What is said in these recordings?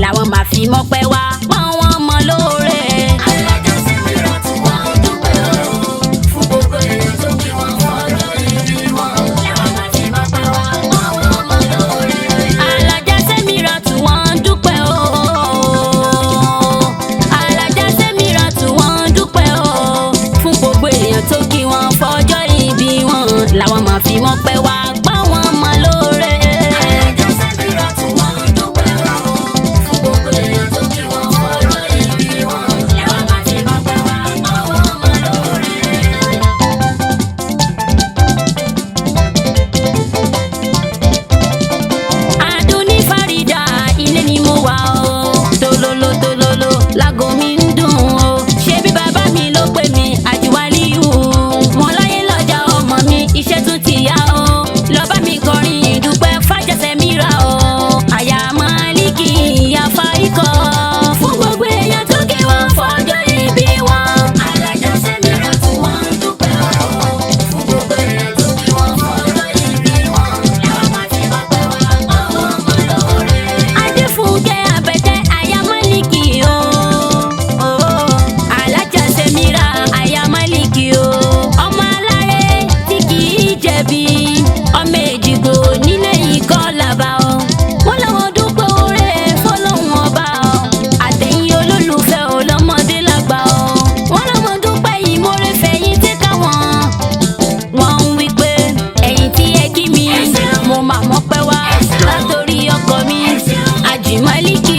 làwọn máa fi mọ́pẹ́ wá pọ́n wọn mọ́ lóore. Alájà Sẹ́mírà tí wọ́n ń dúpẹ́ o fún gbogbo èèyàn tó kí wọn fọ́jọ́ ìbí wọn. Làwọn máa fi mọ́pẹ́ wá pọ́n wọn mọ́ lóore. Alájà Sẹ́mírà tí wọ́n ń dúpẹ́ o. Alájà Sẹ́mírà tí wọ́n ń dúpẹ́ o fún gbogbo èèyàn tó kí wọn fọ́jọ́ ìbí wọn. Làwọn máa fi mọ́pẹ́ wá pọ́n wọn mọ́ lóore. Alájà Sẹ́mírà tí wọ́n ń dúpẹ́ o fún gbogbo èèyàn tó kí wọn fọ́jọ́ ìbí wọn. Làwọn máa fi mọ́pẹ́ wá pọ́n wọn mọ́ lóore. Adúní Fárídà ilé ni mo wà o. Tololo tololo lágo mi ń dùn o. Ṣé bí bàbá mi ló pè mí Àjùwálíyù? Wọ́n láyé lọ́jà ọmọ mi iṣẹ́ tún ti yá o. Lọ bá mi kọrin ìdúpẹ́ f'Ájà Sẹ́mírà o. Àyà Málíkì ìyá Fáríkọ̀ fún gbogbo èèyàn tó kí wọn fọ́jọ́ ìbí wọn. Alájà Sẹ́mírà tí wọ́n ń dúpẹ́ o fún gbogbo èèyàn tó kí wọn fọ́jọ́ ìbí wọn. Làwọn máa fi mọ́pẹ́ wá pọ́n wọn mọ́ lóore. Adéfúnkẹ́ Àbẹ̀tẹ̀ àyà Málíkì o. Alájà Sẹ́mírà àyà Málíkì o. Ọmọ aláré tí kì í jẹ̀bi. Ọmọ Èjìgbò nílé ìkọ́ làbà o. Wọ́n làwọn dúpẹ́ oore fọlọ́hún ọba o. Àtẹ̀yìn olólùfẹ́ o lọ́mọdé lágbà o. Wọ́n làwọn dúpẹ́ ìmoore fẹ̀yìn tí káwọn. Wọ́n ń wí pé ẹ̀yin tí ẹ kí mi mo máa mọ́pẹ́ wá látòrí ọkọ mi Àjì Málíkì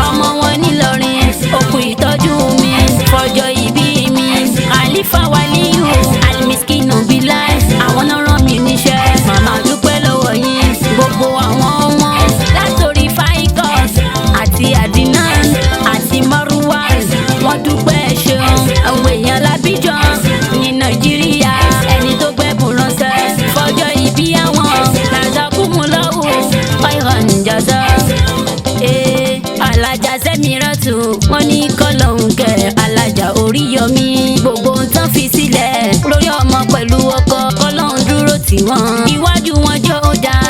ọmọ wọn nílọrin òkú ìtọ́jú mi fọjọ́ ìbí mi Khalifa Waliyu Almiskinu Bilal àwọn náà rán mi níṣẹ́ màmá dúpẹ́ lọ́wọ́ yín gbogbo àwọn ọmọ látòrí Faikos àti Adinan àti Marwan wọ́n dúpẹ́ ṣeun àwọn èèyàn lábíjan ní Nàìjíríà ẹni tó gbẹ́bùn ránṣẹ́ fọjọ́ ìbí àwọn Jazakumullahu khairan jaza. Alájà Sẹ́mírà tù wọ́n ní kọ́lọ́hún kẹ́ Alájà Oríyọmí gbogbo ń tán fi sílẹ̀ lórí ọmọ pẹ̀lú ọkọ kọ́lọ́hún dúró tì wọ́n iwájú wọn jọ ó dáa